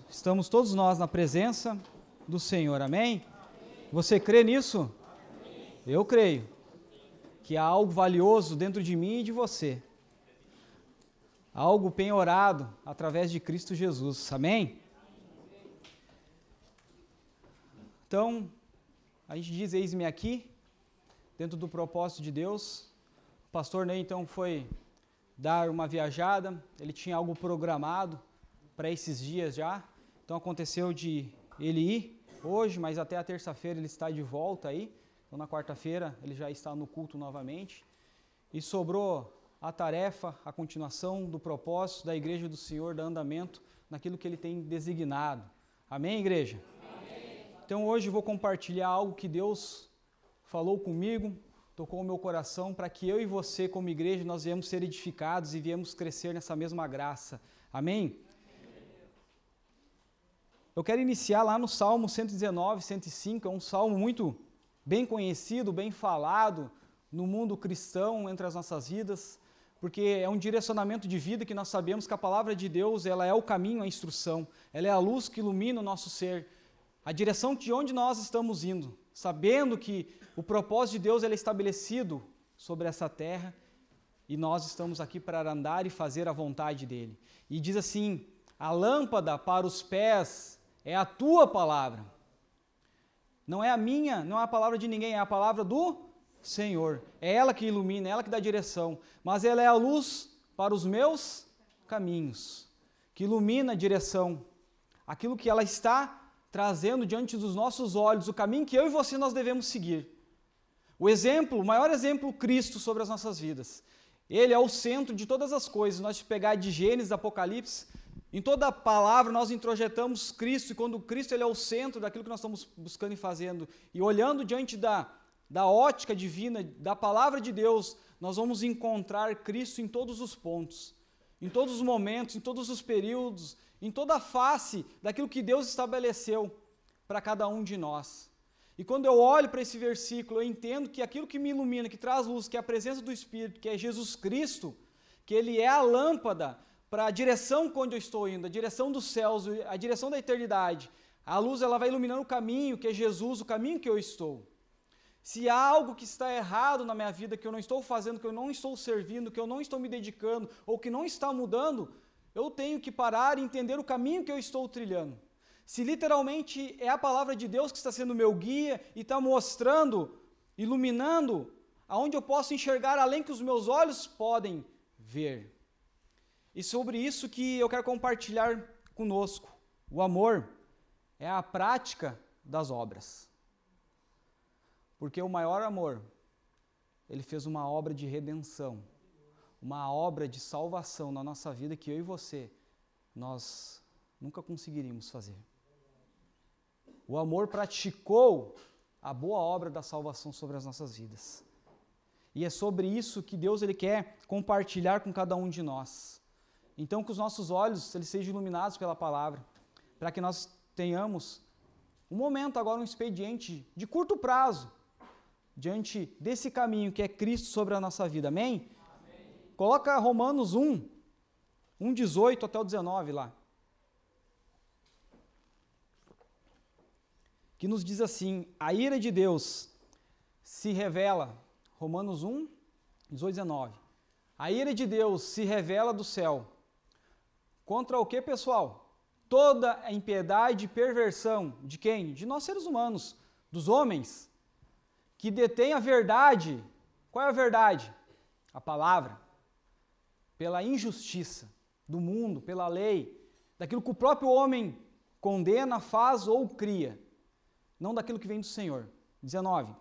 Estamos todos nós na presença do Senhor, amém? Você crê nisso? Eu creio que há algo valioso dentro de mim e de você. Algo penhorado através de Cristo Jesus, amém? Então, a gente diz, eis-me aqui, dentro do propósito de Deus. O pastor Ney, então, foi dar uma viajada, ele tinha algo programado para esses dias já, então aconteceu de ele ir hoje, mas até a terça-feira ele está de volta aí, então na quarta-feira ele já está no culto novamente, e sobrou a tarefa, a continuação do propósito da Igreja do Senhor, do andamento, naquilo que ele tem designado. Amém, igreja? Amém. Então hoje eu vou compartilhar algo que Deus falou comigo, tocou o meu coração, para que eu e você, como igreja, nós viemos ser edificados e viemos crescer nessa mesma graça. Amém? Eu quero iniciar lá no Salmo 119, 105, é um salmo muito bem conhecido, bem falado no mundo cristão, entre as nossas vidas, porque é um direcionamento de vida que nós sabemos que a palavra de Deus, ela é o caminho, a instrução, ela é a luz que ilumina o nosso ser, a direção de onde nós estamos indo, sabendo que o propósito de Deus ele é estabelecido sobre essa terra e nós estamos aqui para andar e fazer a vontade dele. E diz assim, a lâmpada para os pés é a tua palavra. Não é a minha, não é a palavra de ninguém, é a palavra do Senhor. É ela que ilumina, é ela que dá direção. Mas ela é a luz para os meus caminhos, que ilumina a direção. Aquilo que ela está trazendo diante dos nossos olhos, o caminho que eu e você nós devemos seguir. O exemplo, o maior exemplo, Cristo sobre as nossas vidas. Ele é o centro de todas as coisas. Nós pegar de Gênesis, Apocalipse, em toda a palavra nós introjetamos Cristo, e quando Cristo ele é o centro daquilo que nós estamos buscando e fazendo, e olhando diante da ótica divina, da palavra de Deus, nós vamos encontrar Cristo em todos os pontos, em todos os momentos, em todos os períodos, em toda a face daquilo que Deus estabeleceu para cada um de nós. E quando eu olho para esse versículo, eu entendo que aquilo que me ilumina, que traz luz, que é a presença do Espírito, que é Jesus Cristo, que Ele é a lâmpada para a direção onde eu estou indo, a direção dos céus, a direção da eternidade. A luz ela vai iluminando o caminho, que é Jesus, o caminho que eu estou. Se há algo que está errado na minha vida, que eu não estou fazendo, que eu não estou servindo, que eu não estou me dedicando, ou que não está mudando, eu tenho que parar e entender o caminho que eu estou trilhando. Se literalmente é a palavra de Deus que está sendo meu guia e está mostrando, iluminando, aonde eu posso enxergar além que os meus olhos podem ver. E sobre isso que eu quero compartilhar conosco. O amor é a prática das obras. Porque o maior amor, ele fez uma obra de redenção, uma obra de salvação na nossa vida que eu e você, nós nunca conseguiríamos fazer. O amor praticou a boa obra da salvação sobre as nossas vidas. E é sobre isso que Deus ele quer compartilhar com cada um de nós. Então, que os nossos olhos eles sejam iluminados pela palavra, para que nós tenhamos um momento agora, um expediente de curto prazo, diante desse caminho que é Cristo sobre a nossa vida, amém? Amém. Coloca Romanos 1:18 até o 19 lá, que nos diz assim, a ira de Deus se revela, Romanos 1:18, 19, a ira de Deus se revela do céu, contra o que, pessoal? Toda a impiedade e perversão de quem? De nós seres humanos, dos homens, que detêm a verdade. Qual é a verdade? A palavra. Pela injustiça do mundo, pela lei, daquilo que o próprio homem condena, faz ou cria, não daquilo que vem do Senhor. 19.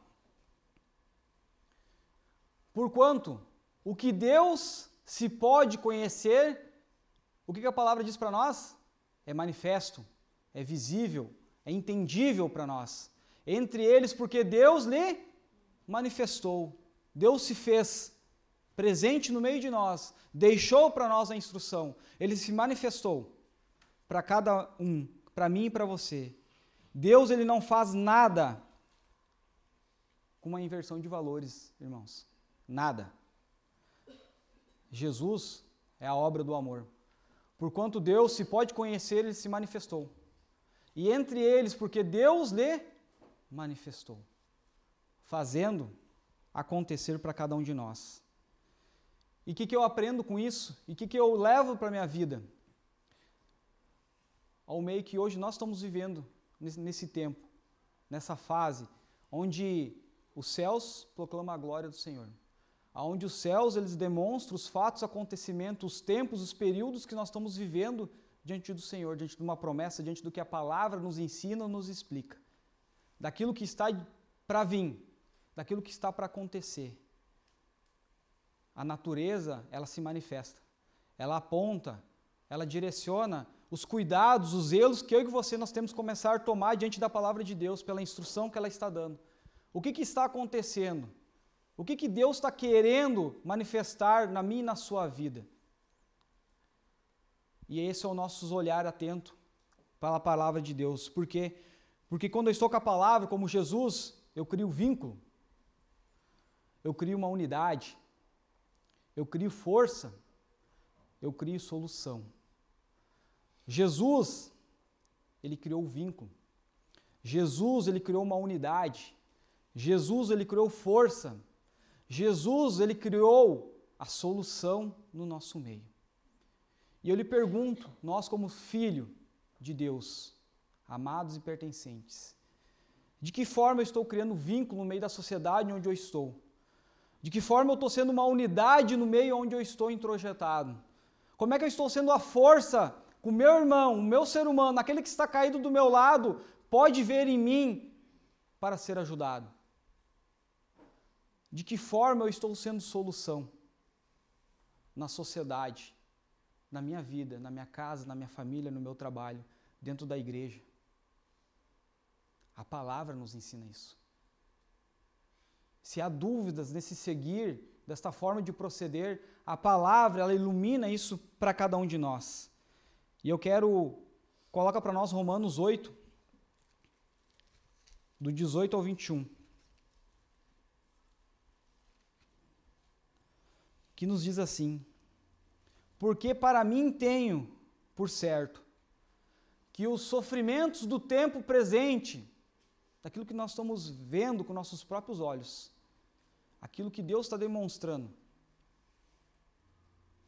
Porquanto, o que Deus se pode conhecer, o que a palavra diz para nós? É manifesto, é visível, é entendível para nós. Entre eles, porque Deus lhe manifestou, Deus se fez presente no meio de nós, deixou para nós a instrução, Ele se manifestou para cada um, para mim e para você. Deus ele não faz nada com uma inversão de valores, irmãos, nada. Jesus é a obra do amor. Porquanto Deus se pode conhecer, ele se manifestou. E entre eles, porque Deus lhe manifestou, fazendo acontecer para cada um de nós. E o que eu aprendo com isso? E o que eu levo para a minha vida? Ao meio que hoje nós estamos vivendo nesse tempo, nessa fase, onde os céus proclamam a glória do Senhor. Onde os céus eles demonstram os fatos, acontecimentos, os tempos, os períodos que nós estamos vivendo diante do Senhor, diante de uma promessa, diante do que a palavra nos ensina, nos explica. Daquilo que está para vir, daquilo que está para acontecer. A natureza, ela se manifesta, ela aponta, ela direciona os cuidados, os zelos que eu e você nós temos que começar a tomar diante da palavra de Deus, pela instrução que ela está dando. O que está acontecendo? O que Deus está querendo manifestar na minha e na sua vida? E esse é o nosso olhar atento para a palavra de Deus. Por quê? Porque quando eu estou com a palavra, como Jesus, eu crio vínculo, eu crio uma unidade, eu crio força, eu crio solução. Jesus, ele criou o vínculo. Jesus, ele criou uma unidade. Jesus, ele criou força. Jesus, ele criou a solução no nosso meio. E eu lhe pergunto, nós como filho de Deus, amados e pertencentes, de que forma eu estou criando vínculo no meio da sociedade onde eu estou? De que forma eu estou sendo uma unidade no meio onde eu estou introjetado? Como é que eu estou sendo a força que o meu irmão, o meu ser humano, aquele que está caído do meu lado, pode ver em mim para ser ajudado? De que forma eu estou sendo solução na sociedade, na minha vida, na minha casa, na minha família, no meu trabalho, dentro da igreja? A palavra nos ensina isso. Se há dúvidas nesse seguir, desta forma de proceder, a palavra, ela ilumina isso para cada um de nós. E eu coloca para nós Romanos 8, do 18 ao 21. Que nos diz assim: porque para mim tenho por certo que os sofrimentos do tempo presente, daquilo que nós estamos vendo com nossos próprios olhos, aquilo que Deus está demonstrando,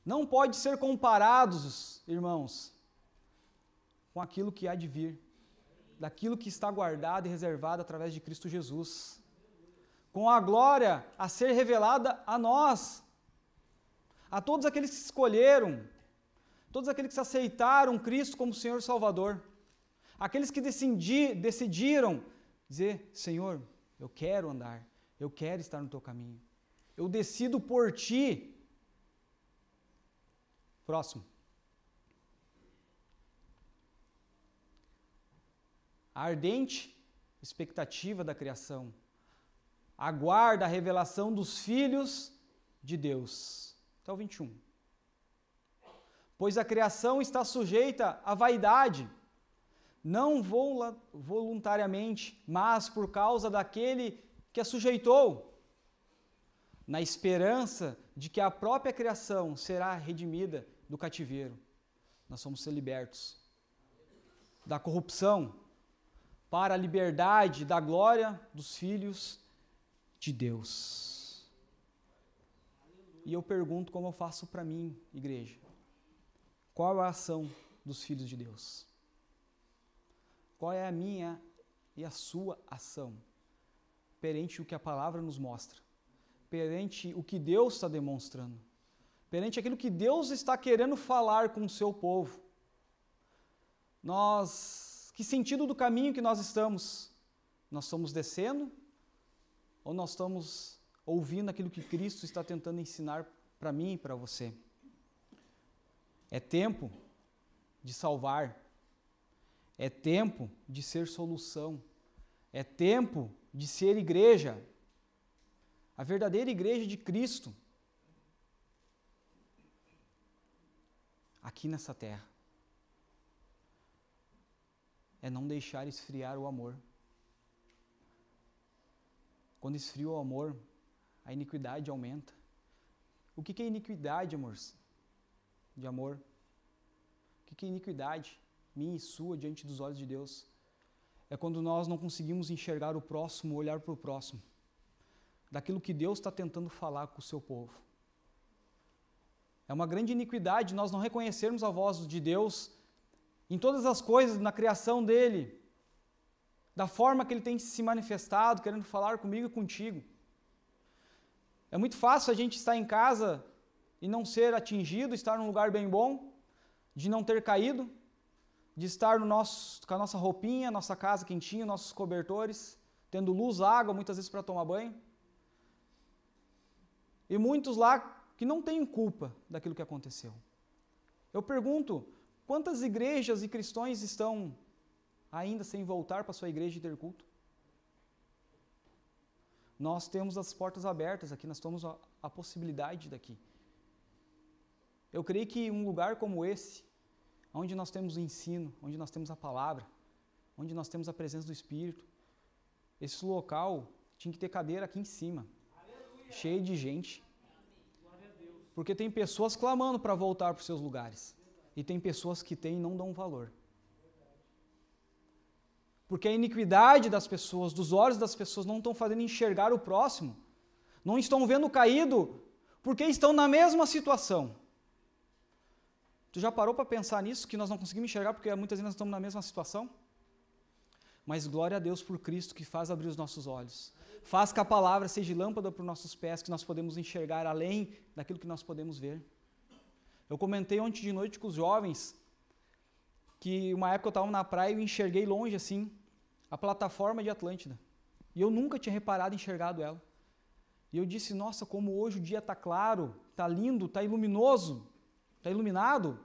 não pode ser comparados, irmãos, com aquilo que há de vir, daquilo que está guardado e reservado através de Cristo Jesus, com a glória a ser revelada a nós, a todos aqueles que escolheram, todos aqueles que aceitaram Cristo como Senhor e Salvador, aqueles que decidiram dizer: Senhor, eu quero andar, eu quero estar no teu caminho, eu decido por ti. Próximo. A ardente expectativa da criação aguarda a revelação dos filhos de Deus. Até o 21. Pois a criação está sujeita à vaidade, não voluntariamente, mas por causa daquele que a sujeitou, na esperança de que a própria criação será redimida do cativeiro. Nós somos ser libertos da corrupção para a liberdade da glória dos filhos de Deus. E eu pergunto como eu faço para mim, igreja. Qual é a ação dos filhos de Deus? Qual é a minha e a sua ação perante o que a palavra nos mostra? Perante o que Deus está demonstrando? Perante aquilo que Deus está querendo falar com o seu povo? Que sentido do caminho que nós estamos? Nós estamos descendo? Ou nós estamos ouvindo aquilo que Cristo está tentando ensinar para mim e para você? É tempo de salvar. É tempo de ser solução. É tempo de ser igreja. A verdadeira igreja de Cristo. Aqui nessa terra. É não deixar esfriar o amor. Quando esfria o amor, a iniquidade aumenta. O que é iniquidade, amor? De amor? O que é iniquidade minha e sua diante dos olhos de Deus? É quando nós não conseguimos enxergar o próximo, olhar para o próximo, daquilo que Deus está tentando falar com o seu povo. É uma grande iniquidade nós não reconhecermos a voz de Deus em todas as coisas, na criação dele, da forma que ele tem se manifestado, querendo falar comigo e contigo. É muito fácil a gente estar em casa e não ser atingido, estar num lugar bem bom, de não ter caído, de estar com a nossa roupinha, nossa casa quentinha, nossos cobertores, tendo luz, água, muitas vezes para tomar banho. E muitos lá que não têm culpa daquilo que aconteceu. Eu pergunto, quantas igrejas e cristãos estão ainda sem voltar para a sua igreja e ter culto? Nós temos as portas abertas aqui, nós temos a possibilidade daqui. Eu creio que um lugar como esse, onde nós temos o ensino, onde nós temos a palavra, onde nós temos a presença do Espírito, esse local tinha que ter cadeira aqui em cima, cheio de gente. Porque tem pessoas clamando para voltar para os seus lugares. E tem pessoas que têm e não dão valor. Porque a iniquidade das pessoas, dos olhos das pessoas, não estão fazendo enxergar o próximo. Não estão vendo o caído, porque estão na mesma situação. Tu já parou para pensar nisso, que nós não conseguimos enxergar porque muitas vezes nós estamos na mesma situação? Mas glória a Deus por Cristo que faz abrir os nossos olhos. Faz que a palavra seja lâmpada para os nossos pés, que nós podemos enxergar além daquilo que nós podemos ver. Eu comentei ontem de noite com os jovens que uma época eu estava na praia e eu enxerguei longe assim a plataforma de Atlântida. E eu nunca tinha reparado e enxergado ela. E eu disse, nossa, como hoje o dia está claro, está lindo, está luminoso, está iluminado,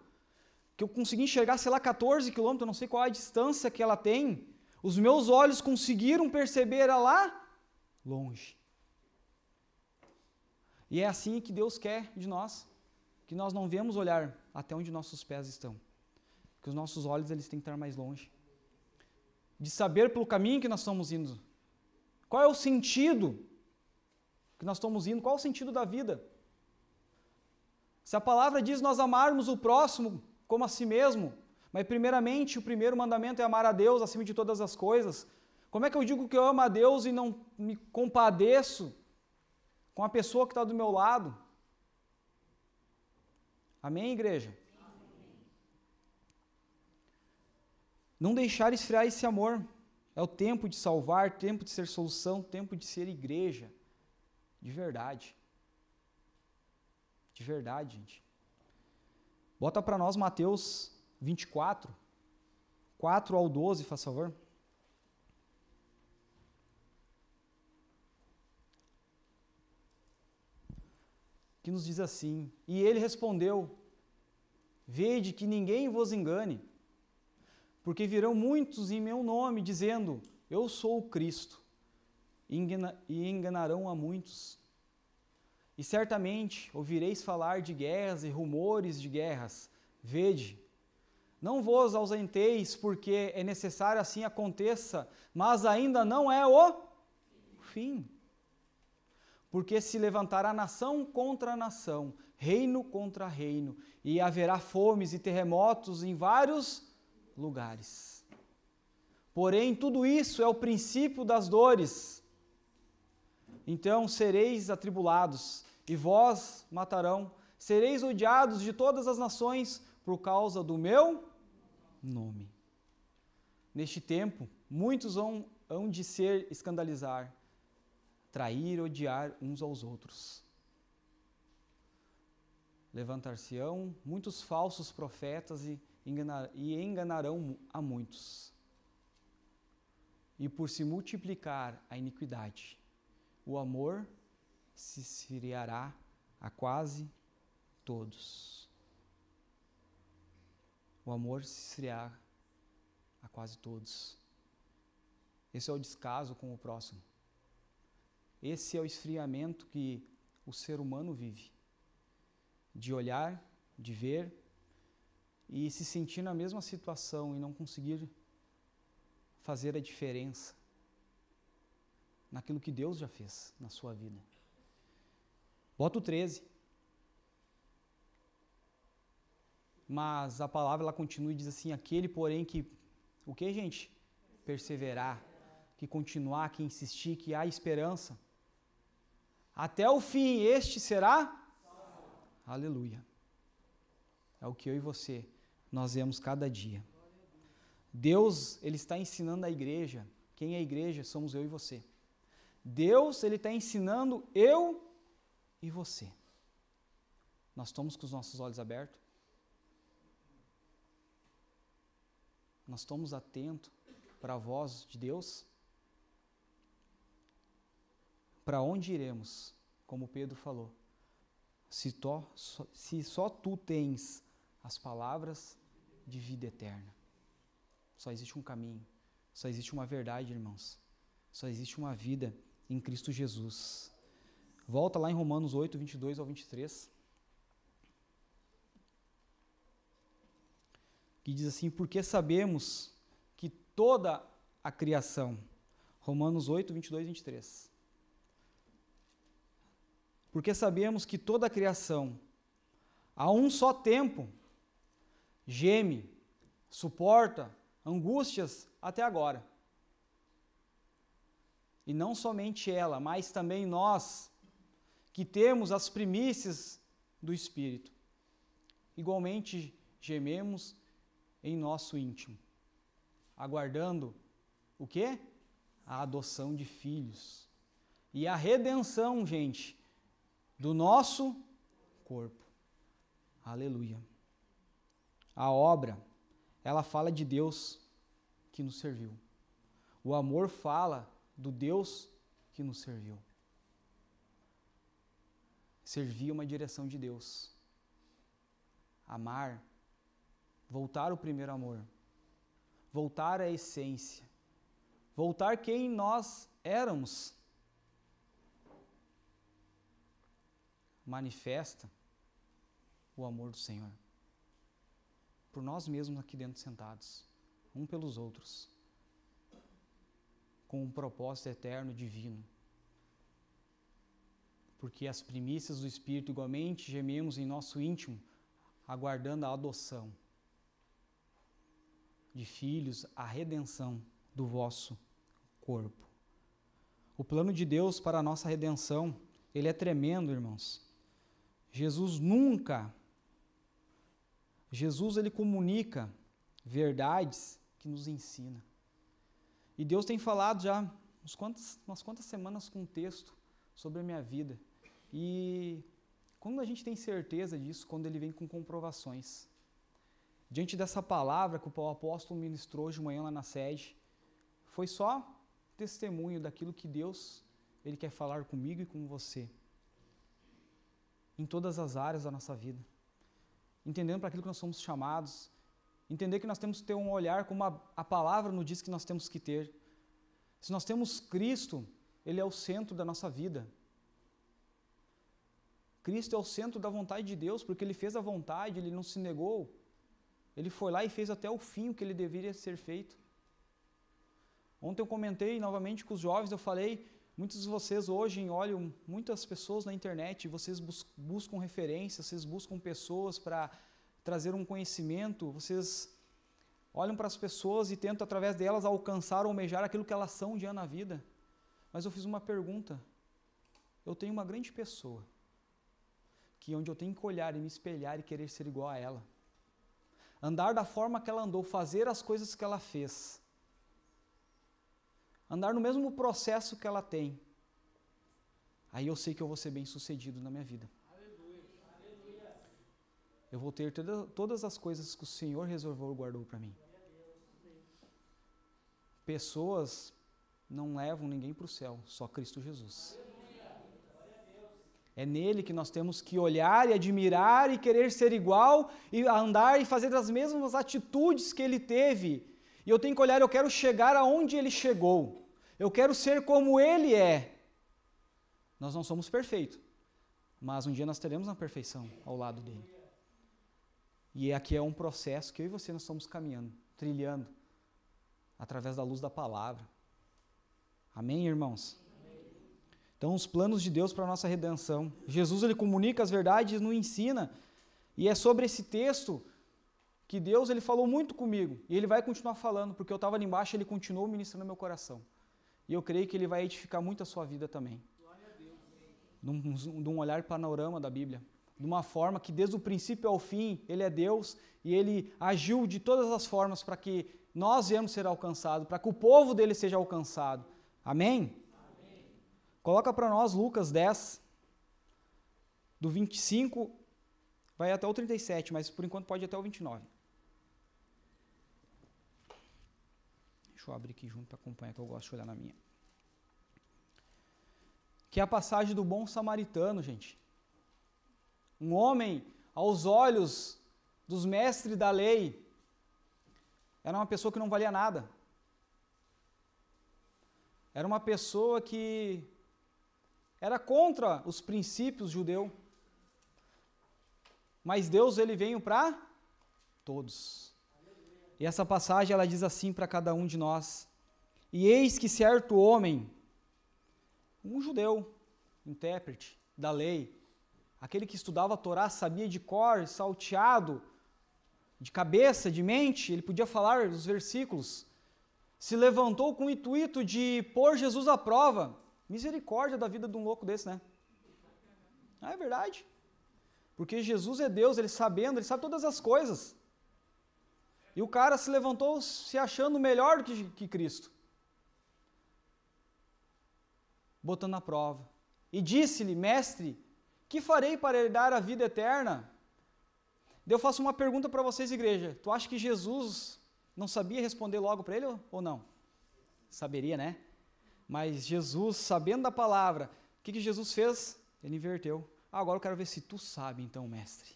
que eu consegui enxergar, sei lá, 14 quilômetros, eu não sei qual é a distância que ela tem. Os meus olhos conseguiram perceber ela lá longe. E é assim que Deus quer de nós, que nós não vemos olhar até onde nossos pés estão, que os nossos olhos eles têm que estar mais longe, de saber pelo caminho que nós estamos indo, qual é o sentido que nós estamos indo, qual é o sentido da vida. Se a palavra diz nós amarmos o próximo como a si mesmo, mas primeiramente o primeiro mandamento é amar a Deus acima de todas as coisas, como é que eu digo que eu amo a Deus e não me compadeço com a pessoa que está do meu lado? Amém, igreja? Amém. Não deixar esfriar esse amor. É o tempo de salvar, tempo de ser solução, tempo de ser igreja. De verdade. De verdade, gente. Bota para nós Mateus 24, 4 ao 12, faz favor. Que nos diz assim, e ele respondeu, vede que ninguém vos engane, porque virão muitos em meu nome, dizendo, eu sou o Cristo, e enganarão a muitos. E certamente ouvireis falar de guerras e rumores de guerras. Vede, não vos ausenteis, porque é necessário assim aconteça, mas ainda não é o fim. Porque se levantará nação contra nação, reino contra reino, e haverá fomes e terremotos em vários lugares. Porém, tudo isso é o princípio das dores. Então sereis atribulados, e vós matarão, sereis odiados de todas as nações por causa do meu nome. Neste tempo, muitos hão de ser escandalizar, trair, odiar uns aos outros. Levantar-se-ão muitos falsos profetas e enganarão a muitos. E por se multiplicar a iniquidade, o amor se esfriará a quase todos. O amor se esfriará a quase todos. Esse é o descaso com o próximo. Esse é o esfriamento que o ser humano vive. De olhar, de ver e se sentir na mesma situação e não conseguir fazer a diferença naquilo que Deus já fez na sua vida. Bota o 13. Mas a palavra ela continua e diz assim, aquele porém que, o que gente? Perseverar, que continuar, que insistir, que há esperança. Até o fim, este será? Aleluia. É o que eu e você, nós vemos cada dia. Deus, Ele está ensinando a igreja. Quem é a igreja? Somos eu e você. Deus, Ele está ensinando eu e você. Nós estamos com os nossos olhos abertos? Nós estamos atentos para a voz de Deus? Para onde iremos? Como Pedro falou. Se só tu tens as palavras de vida eterna. Só existe um caminho. Só existe uma verdade, irmãos. Só existe uma vida em Cristo Jesus. Volta lá em Romanos 8, 22 ao 23. Que diz assim, porque sabemos que toda a criação, Romanos 8, 22 e 23. Porque sabemos que toda a criação, a um só tempo, geme, suporta angústias até agora. E não somente ela, mas também nós, que temos as primícias do Espírito. Igualmente gememos em nosso íntimo, aguardando o quê? A adoção de filhos. E a redenção, gente, do nosso corpo. Aleluia. A obra, ela fala de Deus que nos serviu. O amor fala do Deus que nos serviu. Servir é uma direção de Deus. Amar, voltar ao primeiro amor. Voltar à essência. Voltar quem nós éramos. Manifesta o amor do Senhor. Por nós mesmos aqui dentro sentados, um pelos outros, com um propósito eterno divino. Porque as primícias do Espírito igualmente gememos em nosso íntimo, aguardando a adoção de filhos, a redenção do vosso corpo. O plano de Deus para a nossa redenção, ele é tremendo, irmãos. Jesus ele comunica verdades que nos ensina. E Deus tem falado já umas quantas semanas com um texto sobre a minha vida. E quando a gente tem certeza disso, quando ele vem com comprovações. Diante dessa palavra que o apóstolo ministrou hoje de manhã lá na sede, foi só testemunho daquilo que Deus ele quer falar comigo e com você. Em todas as áreas da nossa vida. Entendendo para aquilo que nós somos chamados. Entender que nós temos que ter um olhar como a palavra nos diz que nós temos que ter. Se nós temos Cristo, Ele é o centro da nossa vida. Cristo é o centro da vontade de Deus, porque Ele fez a vontade, Ele não se negou. Ele foi lá e fez até o fim o que Ele deveria ser feito. Ontem eu comentei novamente com os jovens, eu falei, muitos de vocês hoje olham muitas pessoas na internet, vocês buscam referências, vocês buscam pessoas para trazer um conhecimento, vocês olham para as pessoas e tentam através delas alcançar ou almejar aquilo que elas são um dia na vida. Mas eu fiz uma pergunta, eu tenho uma grande pessoa, que onde eu tenho que olhar e me espelhar e querer ser igual a ela. Andar da forma que ela andou, fazer as coisas que ela fez. Andar no mesmo processo que ela tem. Aí eu sei que eu vou ser bem sucedido na minha vida. Eu vou ter todas as coisas que o Senhor reservou e guardou para mim. Pessoas não levam ninguém para o céu, só Cristo Jesus. É nele que nós temos que olhar e admirar e querer ser igual e andar e fazer as mesmas atitudes que ele teve. E eu tenho que olhar, eu quero chegar aonde ele chegou. Eu quero ser como ele é. Nós não somos perfeitos, mas um dia nós teremos uma perfeição ao lado dele. E aqui é um processo que eu e você nós estamos caminhando, trilhando, através da luz da palavra. Amém, irmãos? Então, os planos de Deus para a nossa redenção. Jesus, ele comunica as verdades, nos ensina. E é sobre esse texto que Deus ele falou muito comigo e Ele vai continuar falando, porque eu estava ali embaixo e Ele continuou ministrando no meu coração. E eu creio que Ele vai edificar muito a sua vida também. De um olhar panorama da Bíblia. De uma forma que desde o princípio ao fim Ele é Deus e Ele agiu de todas as formas para que nós viemos ser alcançados, para que o povo dele seja alcançado. Amém? Amém. Coloca para nós Lucas 10, do 25, vai até o 37, mas por enquanto pode ir até o 29. Deixa eu abrir aqui junto para acompanhar, que eu gosto de olhar na minha. Que é a passagem do bom samaritano, gente. Um homem, aos olhos dos mestres da lei, era uma pessoa que não valia nada. Era uma pessoa que era contra os princípios judeus. Mas Deus, ele veio para todos. E essa passagem, ela diz assim para cada um de nós. E eis que certo homem, um judeu, intérprete da lei, aquele que estudava a Torá, sabia de cor, salteado, de cabeça, de mente, ele podia falar os versículos, se levantou com o intuito de pôr Jesus à prova. Misericórdia da vida de um louco desse, né? Ah, é verdade. Porque Jesus é Deus, ele sabendo, ele sabe todas as coisas. E o cara se levantou se achando melhor do que Cristo. Botando na prova. E disse-lhe, mestre, que farei para herdar a vida eterna? Eu faço uma pergunta para vocês, igreja. Tu acha que Jesus não sabia responder logo para ele ou não? Saberia, né? Mas Jesus, sabendo da palavra, o que Jesus fez? Ele inverteu. Agora eu quero ver se tu sabe, então, mestre.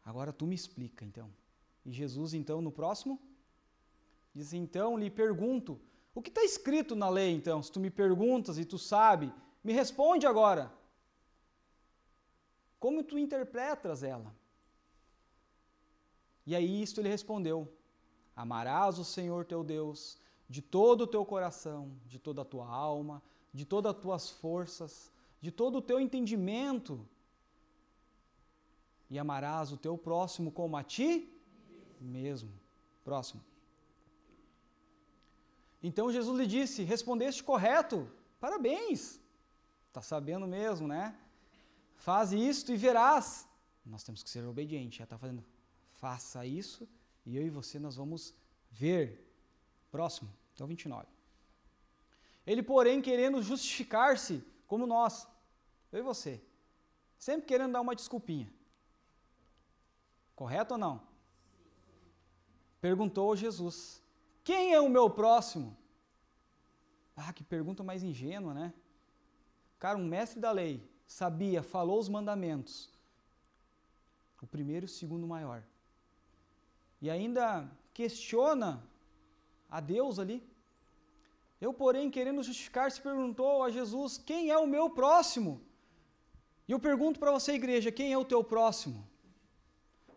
Agora tu me explica, então. E Jesus, então, no próximo, diz, então, lhe pergunto, o que está escrito na lei, então? Se tu me perguntas e tu sabe, me responde agora. Como tu interpretas ela? E aí isto ele respondeu, amarás o Senhor teu Deus de todo o teu coração, de toda a tua alma, de todas as tuas forças, de todo o teu entendimento, e amarás o teu próximo como a ti mesmo. Próximo. Então Jesus lhe disse, respondeste correto, parabéns, está sabendo mesmo, né? Faz isto e verás. Nós temos que ser obedientes, já está fazendo. Faça isso e eu e você nós vamos ver. Próximo, então 29. Ele, porém, querendo justificar-se, como nós, eu e você, sempre querendo dar uma desculpinha. Correto ou não? Perguntou Jesus, quem é o meu próximo? Ah, que pergunta mais ingênua, né? Cara, um mestre da lei, sabia, falou os mandamentos, o primeiro e o segundo maior, e ainda questiona a Deus ali. Eu, porém, querendo justificar-se, perguntou a Jesus, quem é o meu próximo? E eu pergunto para você, igreja, quem é o teu próximo?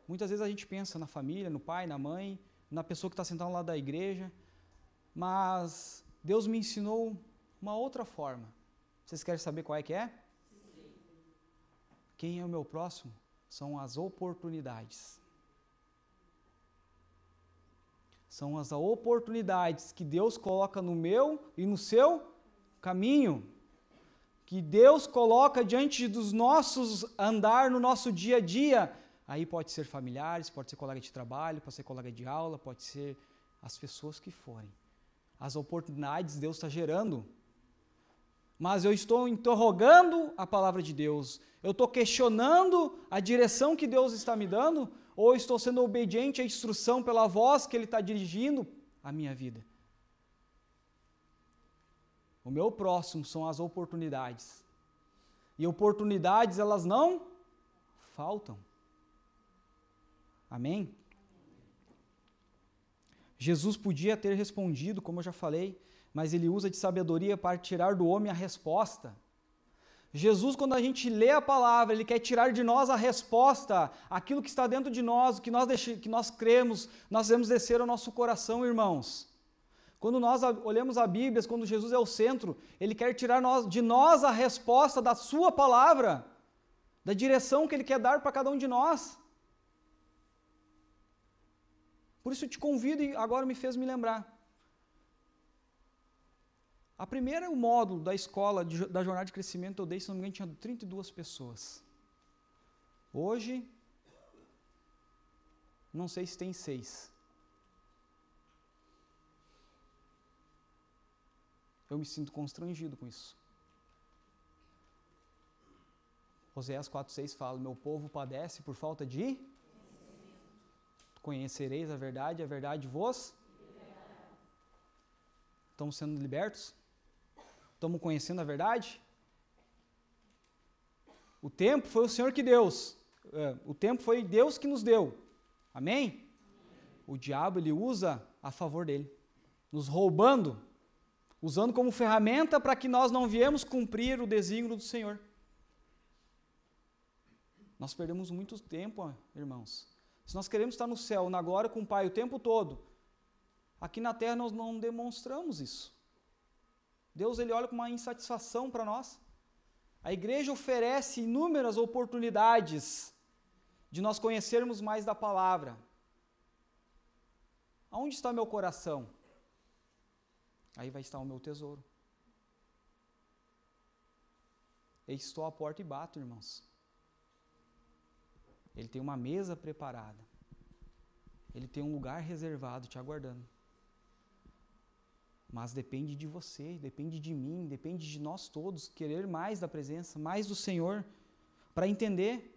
Muitas vezes a gente pensa na família, no pai, na mãe, na pessoa que está sentada lá da igreja, mas Deus me ensinou uma outra forma. Vocês querem saber qual é que é? Sim. Quem é o meu próximo? São as oportunidades. São as oportunidades que Deus coloca no meu e no seu caminho. Que Deus coloca diante dos nossos andar no nosso dia a dia. Aí pode ser familiares, pode ser colega de trabalho, pode ser colega de aula, pode ser as pessoas que forem. As oportunidades Deus está gerando. Mas eu estou interrogando a palavra de Deus. Eu estou questionando a direção que Deus está me dando, ou eu estou sendo obediente à instrução pela voz que Ele está dirigindo a minha vida? O meu próximo são as oportunidades. E oportunidades, elas não faltam. Amém? Jesus podia ter respondido, como eu já falei, mas ele usa de sabedoria para tirar do homem a resposta. Jesus, quando a gente lê a palavra, ele quer tirar de nós a resposta, aquilo que está dentro de nós, o que nós cremos, nós devemos descer ao nosso coração, irmãos. Quando nós olhamos a Bíblia, quando Jesus é o centro, ele quer tirar de nós a resposta da sua palavra, da direção que ele quer dar para cada um de nós. Por isso eu te convido, e agora me fez me lembrar. A primeira módulo da escola, da jornada de crescimento, eu dei, se não me engano, tinha 32 pessoas. Hoje, não sei se tem 6. Eu me sinto constrangido com isso. Oséias 4,6 fala, meu povo padece por falta de... Conhecereis a verdade vos... Estamos sendo libertos? Estamos conhecendo a verdade? O tempo foi o Senhor que deu. O tempo foi Deus que nos deu. Amém? O diabo, ele usa a favor dele. Nos roubando. Usando como ferramenta para que nós não viemos cumprir o desígnio do Senhor. Nós perdemos muito tempo, irmãos. Se nós queremos estar no céu, na glória com o Pai o tempo todo, aqui na terra nós não demonstramos isso. Deus, ele olha com uma insatisfação para nós. A igreja oferece inúmeras oportunidades de nós conhecermos mais da palavra. Aonde está meu coração? Aí vai estar o meu tesouro. Estou à porta e bato, irmãos. Ele tem uma mesa preparada. Ele tem um lugar reservado te aguardando. Mas depende de você, depende de mim, depende de nós todos querer mais da presença, mais do Senhor, para entender.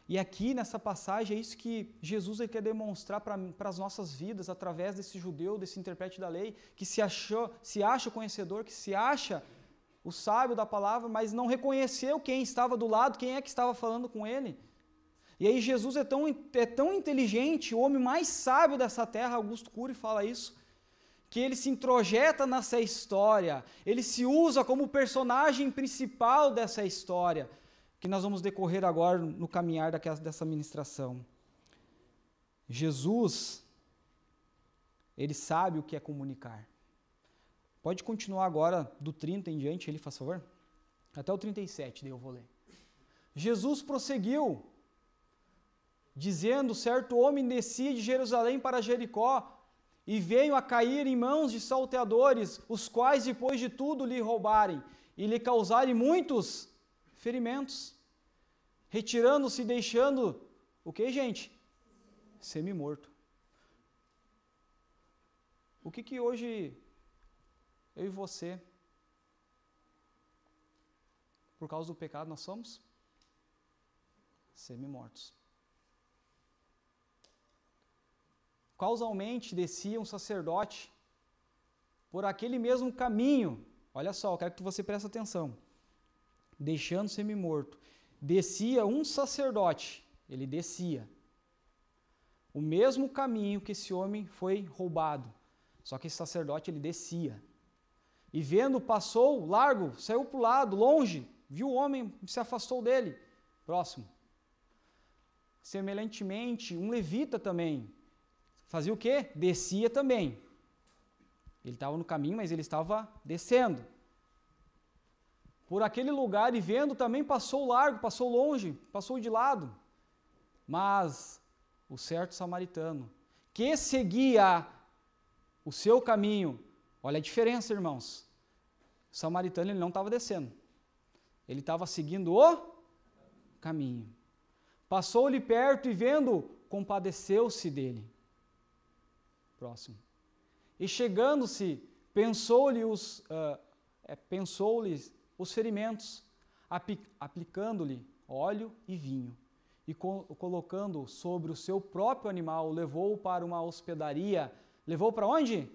E aqui nessa passagem é isso que Jesus quer demonstrar para as nossas vidas, através desse judeu, desse intérprete da lei, que se acha conhecedor, que se acha o sábio da palavra, mas não reconheceu quem estava do lado, quem é que estava falando com ele. E aí Jesus é tão inteligente, o homem mais sábio dessa terra, Augusto Cury fala isso, que ele se introjeta nessa história, ele se usa como personagem principal dessa história, que nós vamos decorrer agora no caminhar dessa ministração. Jesus, ele sabe o que é comunicar. Pode continuar agora do 30 em diante, ele faz favor? Até o 37, daí eu vou ler. Jesus prosseguiu, dizendo, certo homem descia de Jerusalém para Jericó, e veio a cair em mãos de salteadores, os quais depois de tudo lhe roubarem, e lhe causarem muitos ferimentos, retirando-se e deixando, o que, gente? Semi-morto. O que hoje eu e você, por causa do pecado, nós somos? Semi-mortos. Causalmente descia um sacerdote por aquele mesmo caminho. Olha só, eu quero que você preste atenção. Deixando semi-morto. Descia um sacerdote, ele descia. O mesmo caminho que esse homem foi roubado. Só que esse sacerdote, ele descia. E vendo, passou largo, saiu para o lado, longe, viu o homem, se afastou dele. Próximo. Semelhantemente, um levita também. Fazia o quê? Descia também. Ele estava no caminho, mas ele estava descendo. Por aquele lugar, e vendo, também passou largo, passou longe, passou de lado. Mas o certo samaritano, que seguia o seu caminho, olha a diferença, irmãos. O samaritano, ele não estava descendo. Ele estava seguindo o caminho. Passou-lhe perto e vendo, compadeceu-se dele. Próximo. E chegando-se, pensou-lhes os ferimentos, aplicando-lhe óleo e vinho, e colocando sobre o seu próprio animal, levou-o para uma hospedaria. Levou para onde?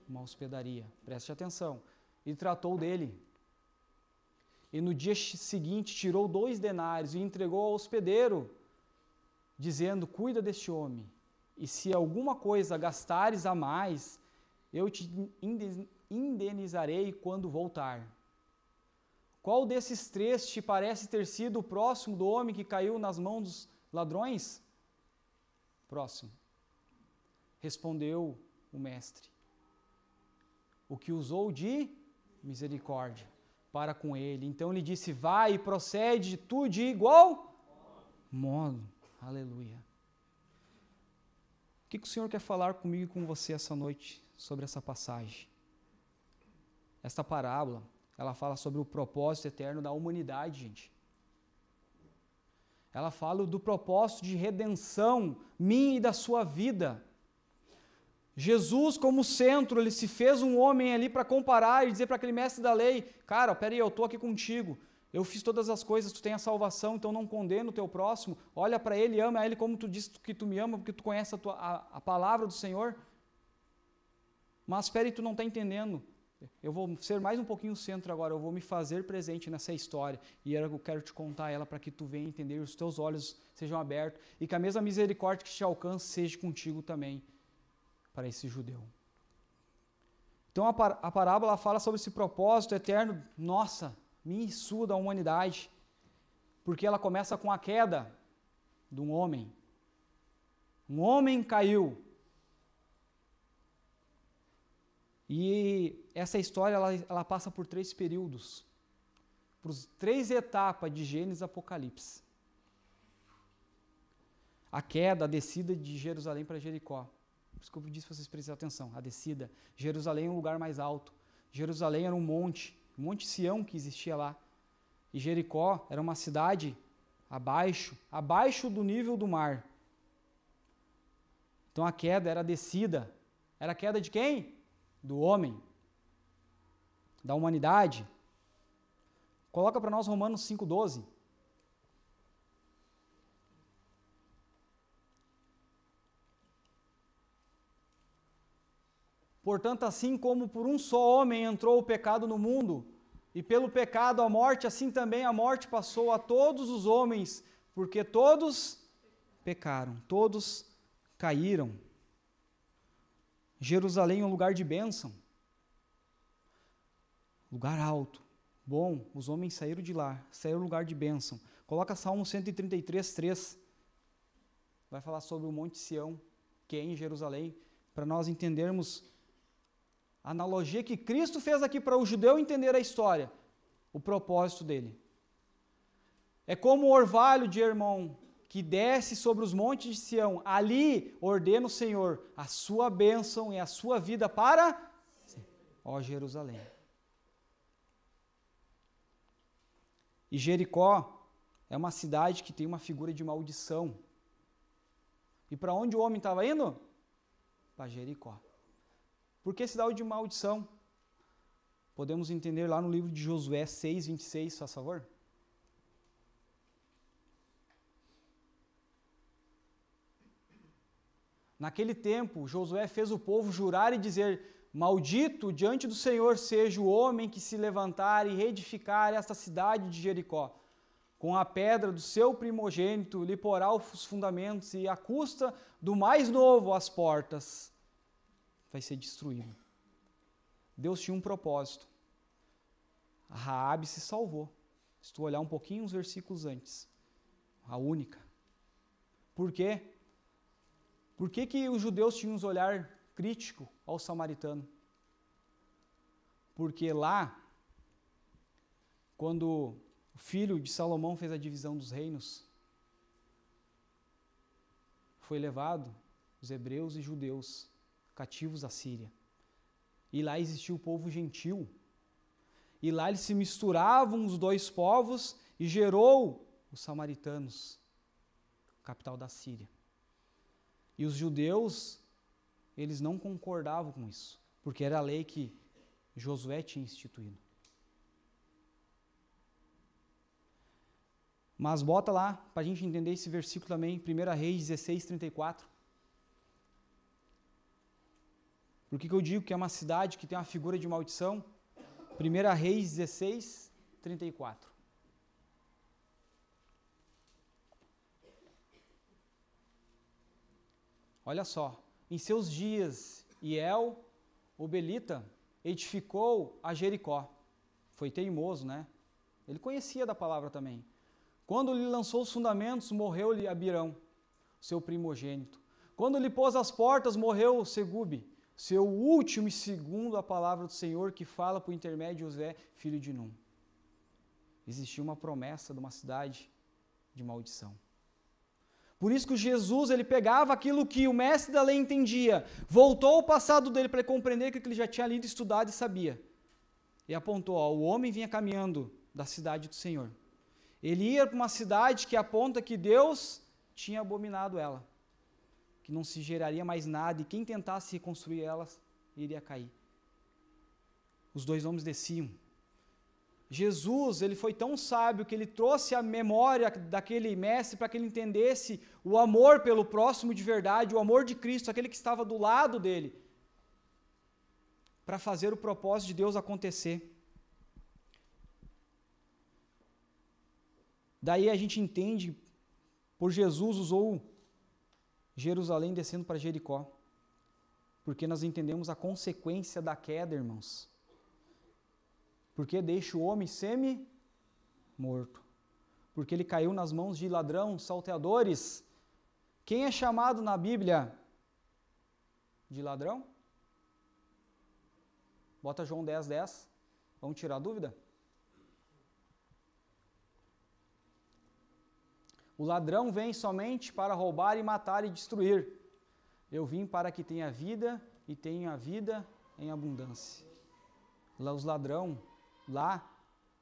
Uma hospedaria, preste atenção. E tratou dele. E no dia seguinte tirou 2 denários e entregou ao hospedeiro, dizendo, cuida deste homem. E se alguma coisa gastares a mais, eu te indenizarei quando voltar. Qual desses 3 te parece ter sido o próximo do homem que caiu nas mãos dos ladrões? Próximo. Respondeu o mestre. O que usou de misericórdia para com ele. Então lhe disse, vai e procede tu de igual modo. Aleluia. que o Senhor quer falar comigo e com você essa noite sobre essa passagem? Esta parábola, ela fala sobre o propósito eterno da humanidade, gente. Ela fala do propósito de redenção minha e da sua vida. Jesus, como centro, ele se fez um homem ali para comparar e dizer para aquele mestre da lei, cara, peraí, eu estou aqui contigo, eu fiz todas as coisas, tu tem a salvação, então não condena o teu próximo, olha para ele, ama ele como tu disse que tu me ama, porque tu conhece a palavra do Senhor. Mas peraí, tu não está entendendo, eu vou ser mais um pouquinho o centro agora, eu vou me fazer presente nessa história, e eu quero te contar ela para que tu venha entender, os teus olhos sejam abertos, e que a mesma misericórdia que te alcance seja contigo também, para esse judeu. Então a parábola fala sobre esse propósito eterno, nossa, minha e sua da humanidade, porque ela começa com a queda de um homem. Um homem caiu. E essa história ela passa por 3 períodos, por 3 etapas de Gênesis e Apocalipse. A queda, a descida de Jerusalém para Jericó. Por isso que eu disse para vocês prestarem atenção, a descida. Jerusalém é um lugar mais alto. Jerusalém era um Monte Sião que existia lá. E Jericó era uma cidade abaixo do nível do mar. Então a queda era a descida. Era a queda de quem? Do homem. Da humanidade. Coloca para nós Romanos 5,12. Portanto, assim como por um só homem entrou o pecado no mundo, e pelo pecado a morte, assim também a morte passou a todos os homens, porque todos pecaram, todos caíram. Jerusalém é um lugar de bênção, lugar alto, bom, os homens saíram de lá, saíram do lugar de bênção. Coloca Salmo 133, 3, vai falar sobre o Monte Sião, que é em Jerusalém, para nós entendermos a analogia que Cristo fez aqui para o judeu entender a história, o propósito dele. É como o orvalho de Hermon, que desce sobre os montes de Sião, ali ordena o Senhor a sua bênção e a sua vida para, ó Jerusalém. E Jericó é uma cidade que tem uma figura de maldição. E para onde o homem estava indo? Para Jericó. Por que cidade de maldição? Podemos entender lá no livro de Josué 6, 26, faz favor. Naquele tempo, Josué fez o povo jurar e dizer: maldito diante do Senhor seja o homem que se levantar e reedificar esta cidade de Jericó. Com a pedra do seu primogênito lhe porá os fundamentos, e à custa do mais novo as portas vai ser destruído. Deus tinha um propósito. A Raabe se salvou. Se tu olhar um pouquinho os versículos antes, a única. Por quê? Por que os judeus tinham um olhar crítico ao samaritano? Porque lá, quando o filho de Salomão fez a divisão dos reinos, foi levado os hebreus e judeus cativos à Síria. E lá existia o povo gentil. E lá eles se misturavam os dois povos e gerou os samaritanos, capital da Síria. E os judeus, eles não concordavam com isso, porque era a lei que Josué tinha instituído. Mas bota lá, para a gente entender esse versículo também, 1 Reis 16, 34. Por que eu digo que é uma cidade que tem uma figura de maldição? 1 Reis 16, 34. Olha só, em seus dias, Hiel, o Belita, edificou a Jericó. Foi teimoso, né? Ele conhecia da palavra também. Quando lhe lançou os fundamentos, morreu-lhe Abirão, seu primogênito. Quando lhe pôs as portas, morreu Segube, seu último e segundo a palavra do Senhor, que fala por intermédio de José, filho de Num. Existia uma promessa de uma cidade de maldição. Por isso que Jesus, ele pegava aquilo que o mestre da lei entendia, voltou ao passado dele para ele compreender que ele já tinha lido, estudado e sabia. E apontou, ó, o homem vinha caminhando da cidade do Senhor. Ele ia para uma cidade que aponta que Deus tinha abominado ela, que não se geraria mais nada, e quem tentasse reconstruir ela iria cair. Os dois homens desciam. Jesus, ele foi tão sábio que ele trouxe a memória daquele mestre para que ele entendesse o amor pelo próximo de verdade, o amor de Cristo, aquele que estava do lado dele, para fazer o propósito de Deus acontecer. Daí a gente entende, por Jesus usou Jerusalém descendo para Jericó, porque nós entendemos a consequência da queda, irmãos. Porque deixa o homem semi-morto. Porque ele caiu nas mãos de ladrão, salteadores. Quem é chamado na Bíblia de ladrão? Bota João 10:10. Vamos tirar a dúvida? O ladrão vem somente para roubar e matar e destruir. Eu vim para que tenha vida e tenha a vida em abundância. Lá os ladrões, lá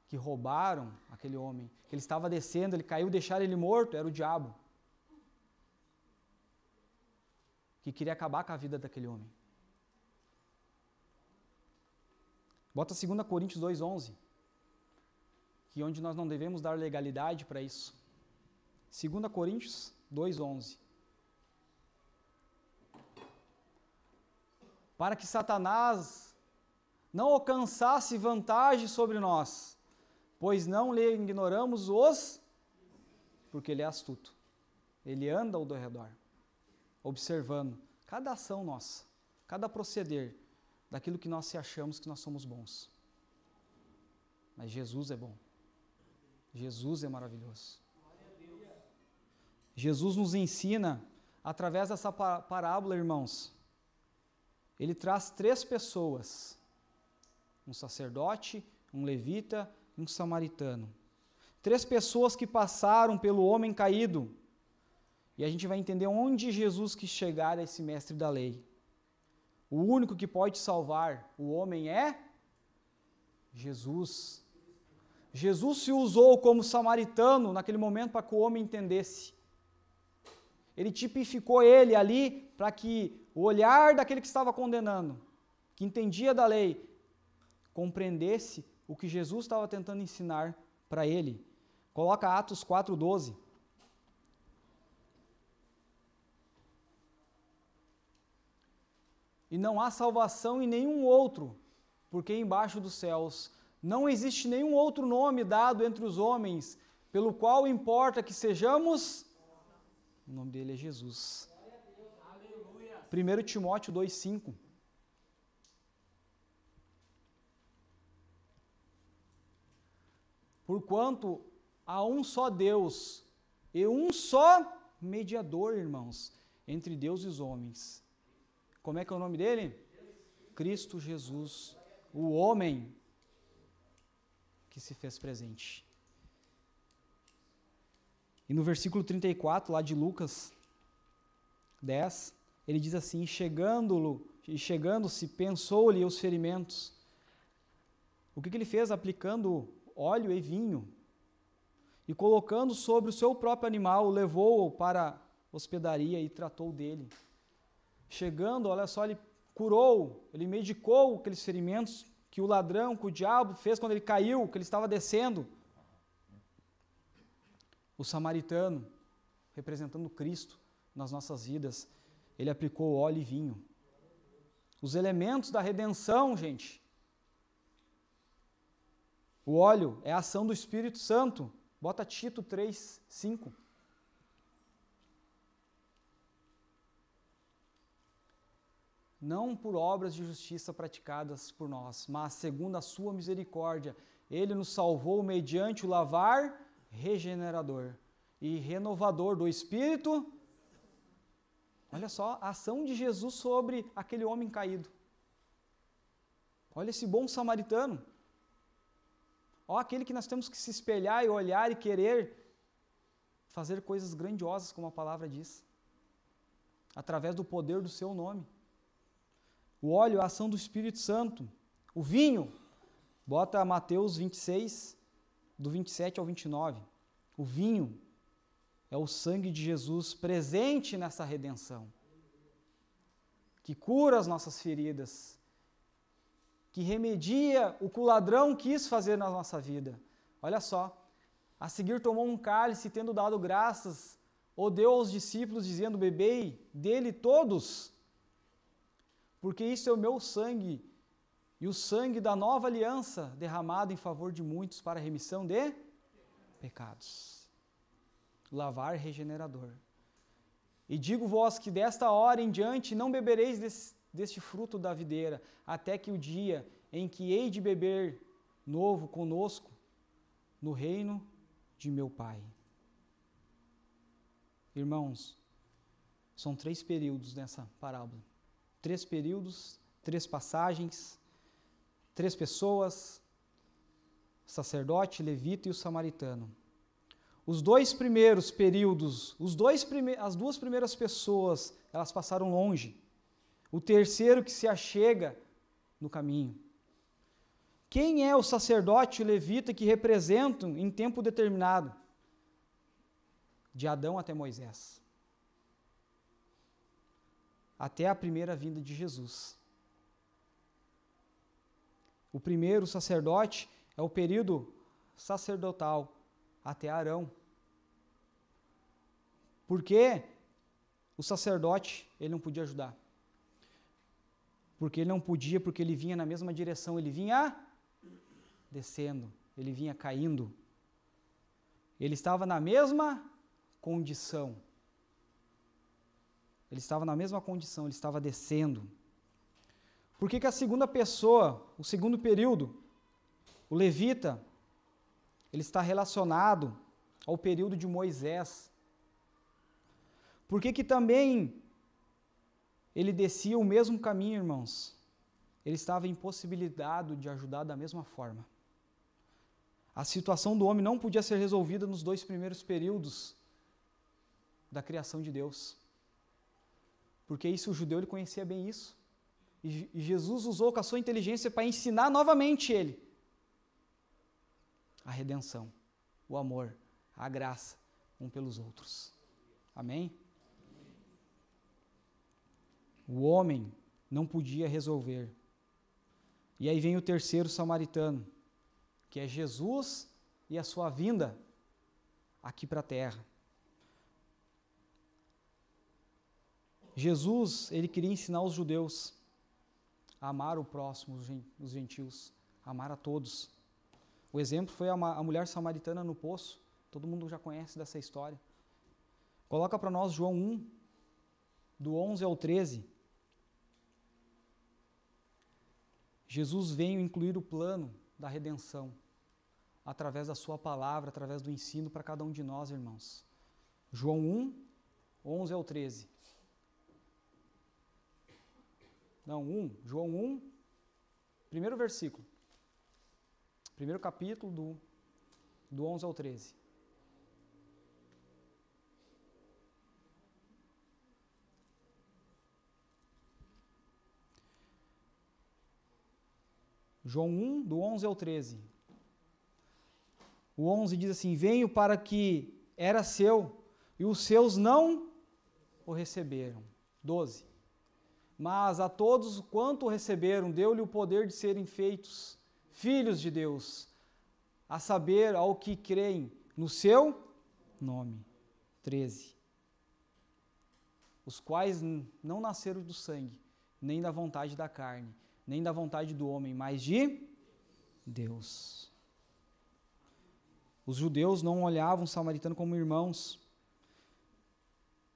que roubaram aquele homem, que ele estava descendo, ele caiu, deixaram ele morto, era o diabo, que queria acabar com a vida daquele homem. Bota 2 Coríntios 2:11, que onde nós não devemos dar legalidade para isso. 2 Coríntios 2:11. Para que Satanás não alcançasse vantagem sobre nós, pois não lhe ignoramos porque ele é astuto. Ele anda ao redor, observando cada ação nossa, cada proceder, daquilo que nós achamos que nós somos bons. Mas Jesus é bom. Jesus é maravilhoso. Jesus nos ensina, através dessa parábola, irmãos, ele traz 3 pessoas, um sacerdote, um levita e um samaritano. 3 pessoas que passaram pelo homem caído. E a gente vai entender onde Jesus quis chegar a esse mestre da lei. O único que pode salvar o homem é Jesus. Jesus se usou como samaritano naquele momento para que o homem entendesse. Ele tipificou ele ali para que o olhar daquele que estava condenando, que entendia da lei, compreendesse o que Jesus estava tentando ensinar para ele. Coloca Atos 4:12. E não há salvação em nenhum outro, porque embaixo dos céus não existe nenhum outro nome dado entre os homens, pelo qual importa que sejamos. O nome dele é Jesus. 1 Timóteo 2:5. Porquanto há um só Deus e um só mediador, irmãos, entre Deus e os homens. Como é que é o nome dele? Cristo Jesus, o homem que se fez presente. E no versículo 34, lá de Lucas 10, ele diz assim, chegando-se, pensou-lhe os ferimentos. O que ele fez? Aplicando óleo e vinho, e colocando sobre o seu próprio animal, levou-o para a hospedaria e tratou dele. Chegando, olha só, ele curou, ele medicou aqueles ferimentos que o ladrão, que o diabo fez quando ele caiu, que ele estava descendo. O samaritano, representando Cristo nas nossas vidas, ele aplicou óleo e vinho. Os elementos da redenção, gente. O óleo é a ação do Espírito Santo. Bota Tito 3:5. Não por obras de justiça praticadas por nós, mas segundo a sua misericórdia, ele nos salvou mediante o lavar regenerador e renovador do Espírito. Olha só, a ação de Jesus sobre aquele homem caído. Olha esse bom samaritano. Olha aquele que nós temos que se espelhar e olhar e querer fazer coisas grandiosas, como a palavra diz, através do poder do seu nome. O óleo é a ação do Espírito Santo. O vinho, bota Mateus 26, do 27 ao 29. O vinho é o sangue de Jesus presente nessa redenção, que cura as nossas feridas, que remedia o que o ladrão quis fazer na nossa vida. Olha só, a seguir tomou um cálice, tendo dado graças, o deu aos discípulos, dizendo, bebei dele todos, porque isso é o meu sangue, e o sangue da nova aliança, derramado em favor de muitos para a remissão de pecados. Lavar regenerador. E digo-vos que desta hora em diante não bebereis deste fruto da videira, até que o dia em que hei de beber novo conosco no reino de meu Pai. Irmãos, são 3 períodos nessa parábola. 3 períodos, 3 passagens, 3 pessoas, sacerdote, levita e o samaritano. Os 2 primeiros períodos, as 2 primeiras pessoas, elas passaram longe. O terceiro que se achega no caminho. Quem é o sacerdote e o levita que representam em tempo determinado? De Adão até Moisés. Até a primeira vinda de Jesus. O primeiro sacerdote é o período sacerdotal, até Arão. Porque o sacerdote, ele não podia ajudar. Porque ele não podia, porque ele vinha na mesma direção, ele vinha descendo, ele vinha caindo. Ele estava na mesma condição. Ele estava na mesma condição, ele estava descendo. Por que a segunda pessoa, o segundo período, o levita, ele está relacionado ao período de Moisés? Por que também ele descia o mesmo caminho, irmãos? Ele estava impossibilitado de ajudar da mesma forma. A situação do homem não podia ser resolvida nos 2 primeiros períodos da criação de Deus. Porque isso, o judeu, ele conhecia bem isso. E Jesus usou com a sua inteligência para ensinar novamente ele a redenção, o amor, a graça, um pelos outros. Amém? O homem não podia resolver. E aí vem o terceiro samaritano, que é Jesus e a sua vinda aqui para a terra. Jesus, ele queria ensinar os judeus a amar o próximo, os gentios, a amar a todos. O exemplo foi a mulher samaritana no poço, todo mundo já conhece dessa história. Coloca para nós João 1, do 11 ao 13. Jesus veio incluir o plano da redenção, através da sua palavra, através do ensino para cada um de nós, irmãos. João 1, 11 ao 13. João 1, primeiro versículo. Primeiro capítulo do 11 ao 13. João 1, do 11 ao 13. O 11 diz assim, venho para que era seu, e os seus não o receberam. 12. Mas a todos quanto o receberam, deu-lhe o poder de serem feitos filhos de Deus, a saber, ao que creem no seu nome. 13. Os quais não nasceram do sangue, nem da vontade da carne, nem da vontade do homem, mas de Deus. Os judeus não olhavam o samaritano como irmãos.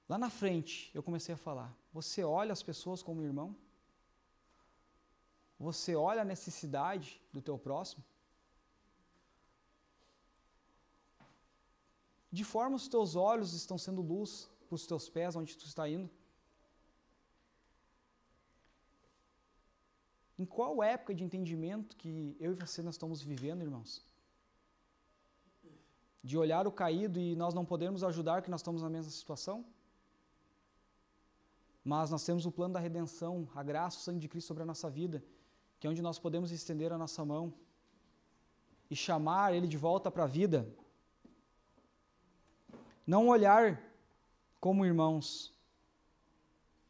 Lá na frente, eu comecei a falar, você olha as pessoas como irmão? Você olha a necessidade do teu próximo? De forma os teus olhos estão sendo luz para os teus pés, onde tu está indo? Em qual época de entendimento que eu e você nós estamos vivendo, irmãos? de olhar o caído e nós não podermos ajudar, que nós estamos na mesma situação? Mas nós temos o plano da redenção, a graça, o sangue de Cristo sobre a nossa vida, que é onde nós podemos estender a nossa mão e chamar Ele de volta para a vida. Não olhar como irmãos,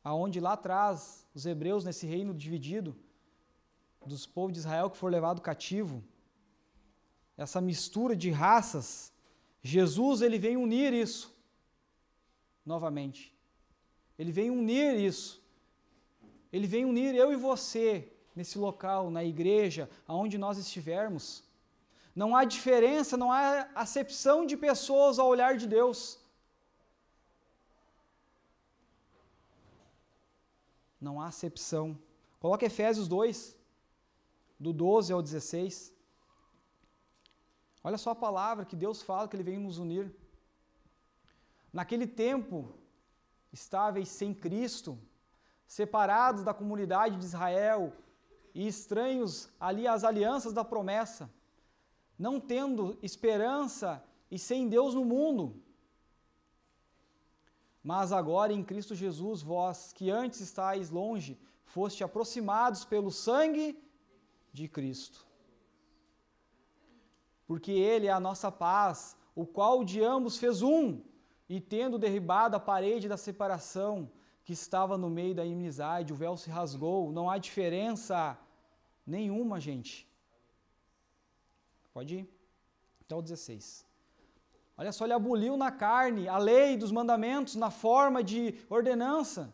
aonde lá atrás, os hebreus nesse reino dividido, dos povos de Israel que for levado cativo, essa mistura de raças, Jesus ele vem unir isso novamente. Ele vem unir isso. Ele vem unir eu e você nesse local, na igreja, aonde nós estivermos. Não há diferença, não há acepção de pessoas ao olhar de Deus. Não há acepção. Coloca Efésios 2, do 12 ao 16. Olha só a palavra que Deus fala, que Ele vem nos unir. Naquele tempo, estáveis sem Cristo, separados da comunidade de Israel e estranhos ali às alianças da promessa, não tendo esperança e sem Deus no mundo. Mas agora em Cristo Jesus, vós que antes estáis longe, foste aproximados pelo sangue de Cristo. Porque Ele é a nossa paz, o qual de ambos fez um, e tendo derribado a parede da separação que estava no meio da inimizade, o véu se rasgou, não há diferença nenhuma, gente. Pode ir até o 16. Olha só, Ele aboliu na carne a lei dos mandamentos na forma de ordenança,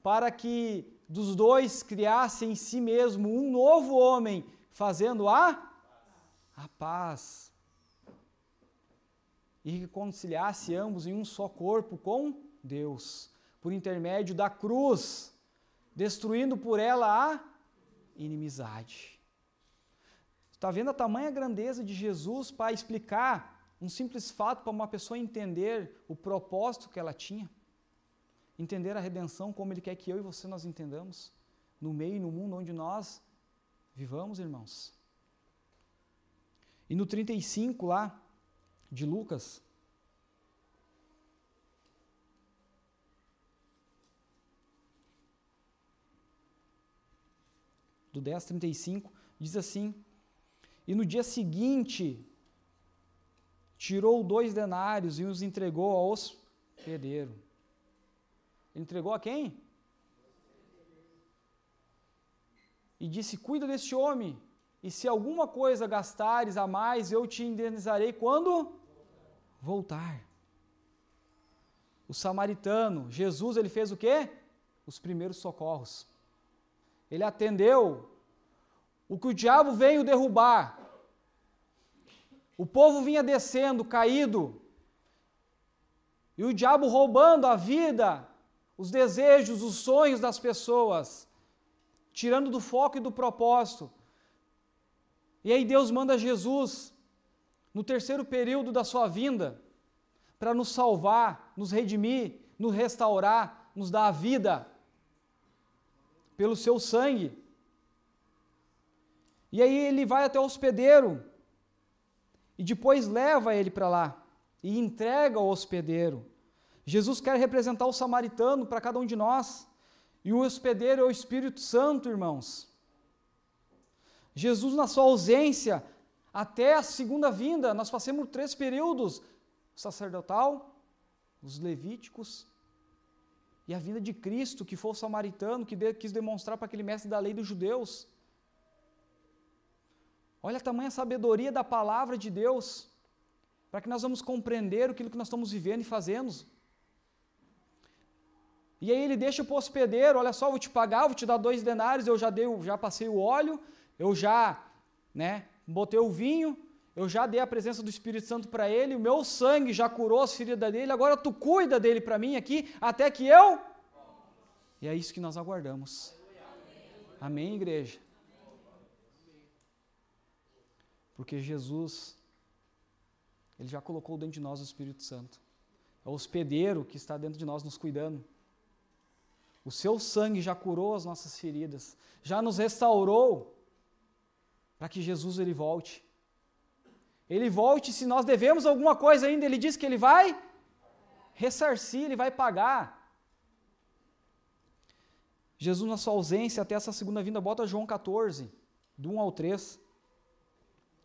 para que dos dois criasse em si mesmo um novo homem, fazendo a paz. E reconciliasse ambos em um só corpo com Deus, por intermédio da cruz, destruindo por ela a inimizade. Está vendo a tamanha grandeza de Jesus para explicar um simples fato para uma pessoa entender o propósito que ela tinha? Entender a redenção como Ele quer que eu e você nós entendamos, no meio e no mundo onde nós vivamos, irmãos. E no 35 lá, de Lucas, do 10:35, diz assim: e no dia seguinte tirou 2 denários e os entregou ao hospedeiro. Ele entregou a quem? E disse: cuida deste homem, e se alguma coisa gastares a mais, eu te indenizarei quando voltar. O samaritano, Jesus, ele fez o quê? Os primeiros socorros. Ele atendeu o que o diabo veio derrubar. O povo vinha descendo, caído, e o diabo roubando a vida, os desejos, os sonhos das pessoas, tirando do foco e do propósito. E aí Deus manda Jesus, no terceiro período da sua vinda, para nos salvar, nos redimir, nos restaurar, nos dar a vida, pelo seu sangue. E aí ele vai até o hospedeiro, e depois leva ele para lá, e entrega ao hospedeiro. Jesus quer representar o samaritano para cada um de nós, e o hospedeiro é o Espírito Santo, irmãos. Jesus, na sua ausência, até a segunda vinda, nós passamos por 3 períodos, o sacerdotal, os levíticos, e a vinda de Cristo, que foi o samaritano, que quis demonstrar para aquele mestre da lei dos judeus. Olha a tamanha sabedoria da palavra de Deus, para que nós vamos compreender aquilo que nós estamos vivendo e fazendo. E aí ele deixa para o hospedeiro: olha só, vou te pagar, vou te dar 2 denários, eu já passei o óleo, eu já, botei o vinho, eu já dei a presença do Espírito Santo para ele, o meu sangue já curou as feridas dele, agora tu cuida dele para mim aqui, até que eu... E é isso que nós aguardamos. Amém, igreja? Porque Jesus, Ele já colocou dentro de nós o Espírito Santo. É o hospedeiro que está dentro de nós nos cuidando. O seu sangue já curou as nossas feridas, já nos restaurou, para que Jesus ele volte. Ele volte, se nós devemos alguma coisa ainda, ele diz que ele vai ressarcir, ele vai pagar. Jesus, na sua ausência, até essa segunda vinda, bota João 14, do 1 ao 3.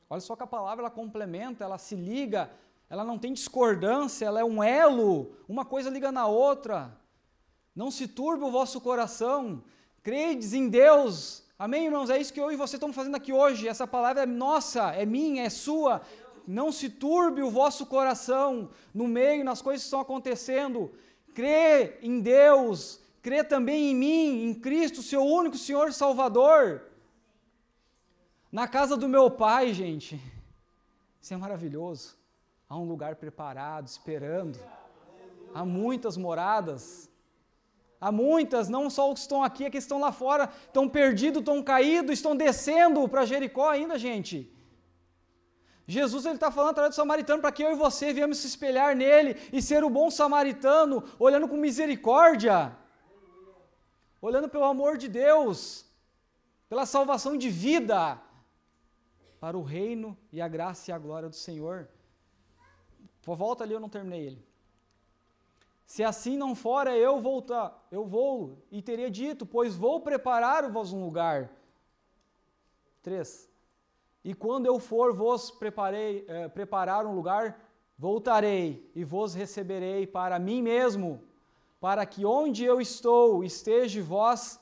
Olha só que a palavra, ela complementa, ela se liga, ela não tem discordância, ela é um elo, uma coisa liga na outra. Não se turbe o vosso coração, credes em Deus. Amém, irmãos? É isso que eu e você estamos fazendo aqui hoje. Essa palavra é nossa, é minha, é sua. Não se turbe o vosso coração no meio, nas coisas que estão acontecendo. Crê em Deus, crê também em mim, em Cristo, seu único Senhor e Salvador. Na casa do meu Pai, gente, isso é maravilhoso. Há um lugar preparado, esperando. Há muitas moradas. Há muitas, não só os que estão aqui, é que estão lá fora, estão perdidos, estão caídos, estão descendo para Jericó ainda, gente. Jesus, ele está falando através do samaritano para que eu e você viemos se espelhar nele e ser o bom samaritano, olhando com misericórdia, olhando pelo amor de Deus, pela salvação de vida, para o reino e a graça e a glória do Senhor. Volta ali, eu não terminei ele. Se assim não for, eu vou e teria dito, pois vou preparar-vos um lugar. 3. E quando eu for vos preparar um lugar, voltarei e vos receberei para mim mesmo, para que onde eu estou, esteja vós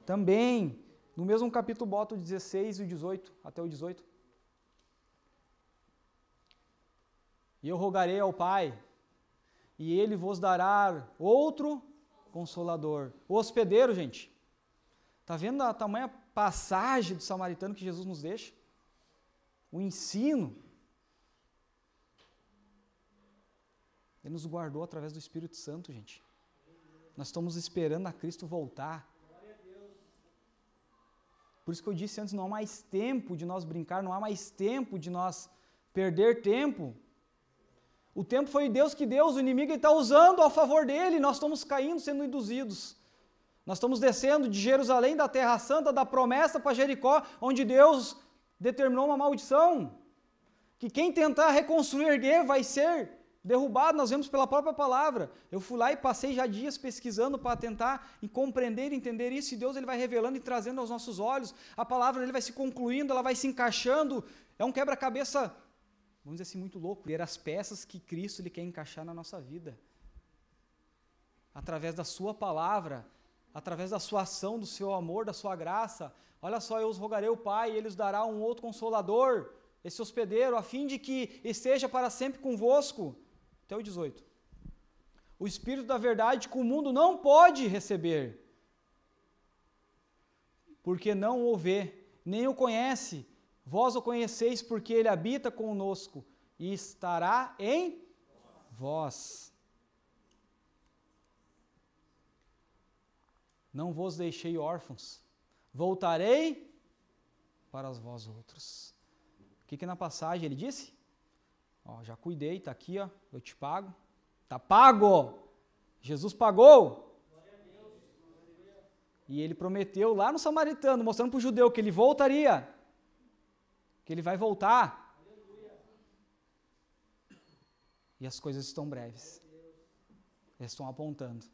também. No mesmo capítulo, bota o 16 e o 18, até o 18. E eu rogarei ao Pai, e Ele vos dará outro Consolador. O hospedeiro, gente. Está vendo a tamanha passagem do samaritano que Jesus nos deixa? O ensino. Ele nos guardou através do Espírito Santo, gente. Nós estamos esperando a Cristo voltar. Por isso que eu disse antes, não há mais tempo de nós brincar, não há mais tempo de nós perder tempo. O tempo foi Deus que deu, o inimigo está usando a favor dele, nós estamos caindo, sendo induzidos. Nós estamos descendo de Jerusalém, da Terra Santa, da promessa para Jericó, onde Deus determinou uma maldição, que quem tentar reconstruir, erguer, vai ser derrubado. Nós vemos pela própria palavra. Eu fui lá e passei já dias pesquisando para tentar compreender e entender isso, e Deus ele vai revelando e trazendo aos nossos olhos, a palavra dele vai se concluindo, ela vai se encaixando, é um quebra-cabeça, vamos dizer assim, muito louco, ver as peças que Cristo ele quer encaixar na nossa vida, através da sua palavra, através da sua ação, do seu amor, da sua graça. Olha só, eu os rogarei o Pai, e Ele os dará um outro Consolador, esse hospedeiro, a fim de que esteja para sempre convosco. Até o 18. O Espírito da verdade que o mundo não pode receber, porque não o vê, nem o conhece. Vós o conheceis porque Ele habita conosco e estará em vós. Não vos deixei órfãos, voltarei para vós outros. O que na passagem ele disse? Ó, já cuidei, está aqui, ó, eu te pago. Está pago! Jesus pagou! E ele prometeu lá no samaritano, mostrando para o judeu que ele voltaria, que ele vai voltar. E as coisas estão breves. Eles estão apontando.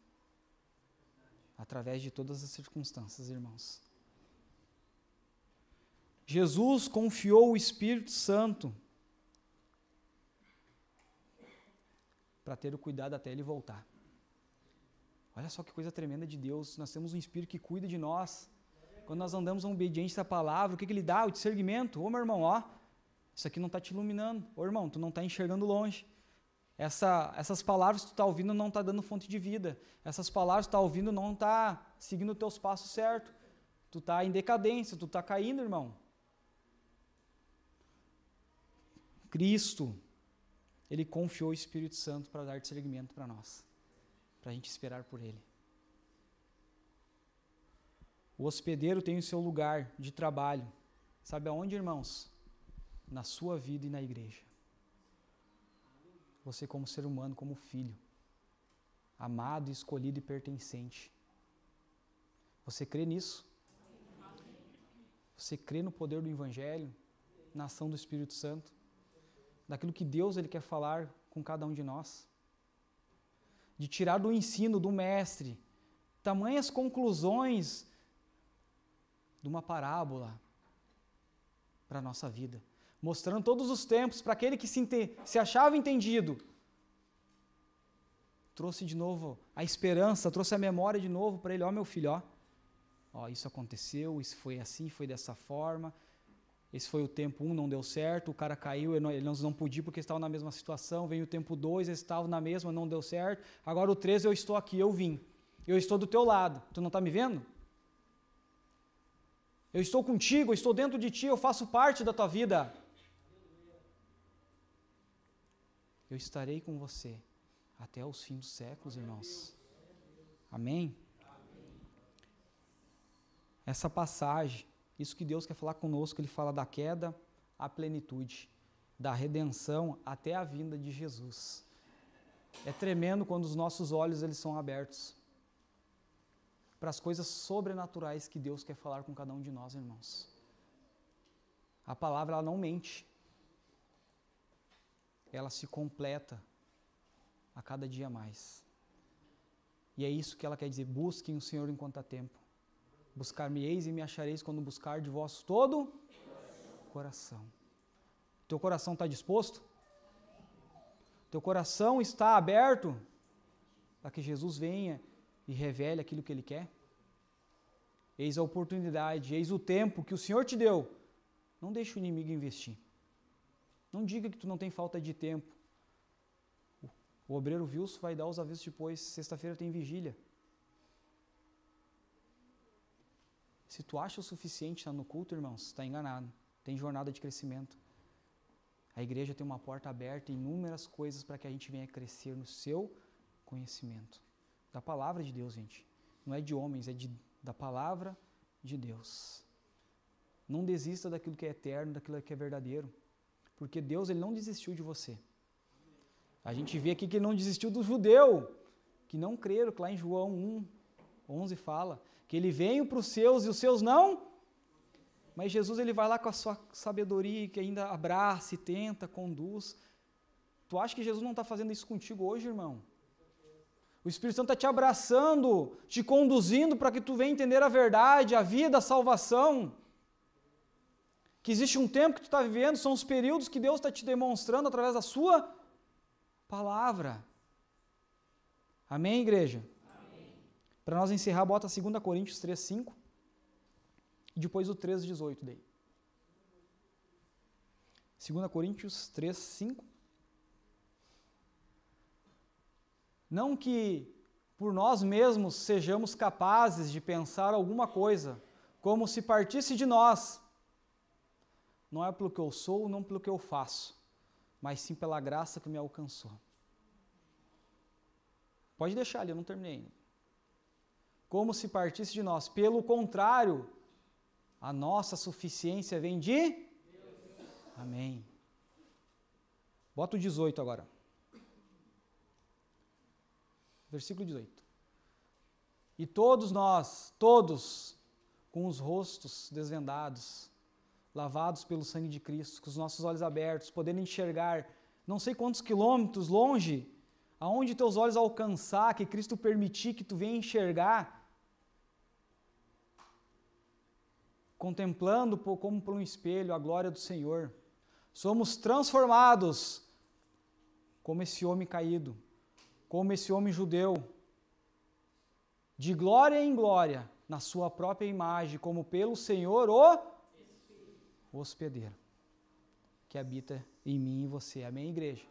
Através de todas as circunstâncias, irmãos. Jesus confiou o Espírito Santo para ter o cuidado até ele voltar. Olha só que coisa tremenda de Deus. Nós temos um Espírito que cuida de nós. Quando nós andamos a obediência à palavra, o que ele dá? O discernimento. Ô meu irmão, ó, isso aqui não está te iluminando. Ô irmão, tu não está enxergando longe. Essas palavras que tu está ouvindo não está dando fonte de vida. Essas palavras que tu está ouvindo não está seguindo os teus passos certos. Tu está em decadência, tu está caindo, irmão. Cristo, Ele confiou o Espírito Santo para dar discernimento para nós, para a gente esperar por Ele. O hospedeiro tem o seu lugar de trabalho. Sabe aonde, irmãos? Na sua vida e na igreja. Você como ser humano, como filho, amado, escolhido e pertencente. Você crê nisso? Você crê no poder do Evangelho, na ação do Espírito Santo? daquilo que Deus ele quer falar com cada um de nós. De tirar do ensino do mestre tamanhas conclusões de uma parábola para a nossa vida, mostrando todos os tempos para aquele que se achava entendido. Trouxe de novo a esperança, trouxe a memória de novo para ele, ó meu filho, ó, isso aconteceu, isso foi assim, foi dessa forma, esse foi o tempo 1, não deu certo, o cara caiu, ele não podia porque estava na mesma situação, veio o tempo 2, eles estavam na mesma, não deu certo, agora o 3 eu estou aqui, eu vim, eu estou do teu lado, tu não está me vendo? Eu estou contigo, eu estou dentro de ti, eu faço parte da tua vida. Eu estarei com você até os fins dos séculos, irmãos. Amém? Essa passagem, isso que Deus quer falar conosco, Ele fala da queda à plenitude, da redenção até a vinda de Jesus. É tremendo quando os nossos olhos eles são abertos para as coisas sobrenaturais que Deus quer falar com cada um de nós, irmãos. A palavra ela não mente. Ela se completa a cada dia mais. E é isso que ela quer dizer, busquem o Senhor enquanto há tempo. Buscar-me-eis e me achareis quando buscar de vós todo coração. Teu coração está disposto? Teu coração está aberto para que Jesus venha e revele aquilo que Ele quer? Eis a oportunidade, eis o tempo que o Senhor te deu. Não deixe o inimigo investir. Não diga que tu não tem falta de tempo. O obreiro Wilson vai dar os avisos depois, sexta-feira tem vigília. Se tu acha o suficiente estar no culto, irmãos, está enganado. Tem jornada de crescimento. A igreja tem uma porta aberta, inúmeras coisas para que a gente venha crescer no seu conhecimento. Da palavra de Deus, gente. Não é de homens, é da palavra de Deus. Não desista daquilo que é eterno, daquilo que é verdadeiro. Porque Deus ele não desistiu de você. A gente vê aqui que Ele não desistiu do judeu, que não creram, que lá em João 1:11 fala, que Ele veio para os seus e os seus não. Mas Jesus ele vai lá com a sua sabedoria, que ainda abraça e tenta, conduz. Tu acha que Jesus não está fazendo isso contigo hoje, irmão? O Espírito Santo está te abraçando, te conduzindo para que tu venha entender a verdade, a vida, a salvação. Que existe um tempo que tu está vivendo, são os períodos que Deus está te demonstrando através da sua palavra. Amém, igreja? Para nós encerrar, bota 2 Coríntios 3:5 e depois o 3:18 daí. 2 Coríntios 3:5. Não que por nós mesmos sejamos capazes de pensar alguma coisa, como se partisse de nós. Não é pelo que eu sou, não pelo que eu faço, mas sim pela graça que me alcançou. Pode deixar ali, eu não terminei ainda. Como se partisse de nós. Pelo contrário, a nossa suficiência vem de Deus. Amém. Bota o 18 agora. Versículo 18. E todos nós, todos, com os rostos desvendados, lavados pelo sangue de Cristo, com os nossos olhos abertos, podendo enxergar não sei quantos quilômetros longe, aonde teus olhos alcançar, que Cristo permitir que tu venha enxergar, contemplando como por um espelho a glória do Senhor, somos transformados como esse homem caído, como esse homem judeu, de glória em glória, na sua própria imagem, como pelo Senhor o hospedeiro, que habita em mim e você. Amém, igreja?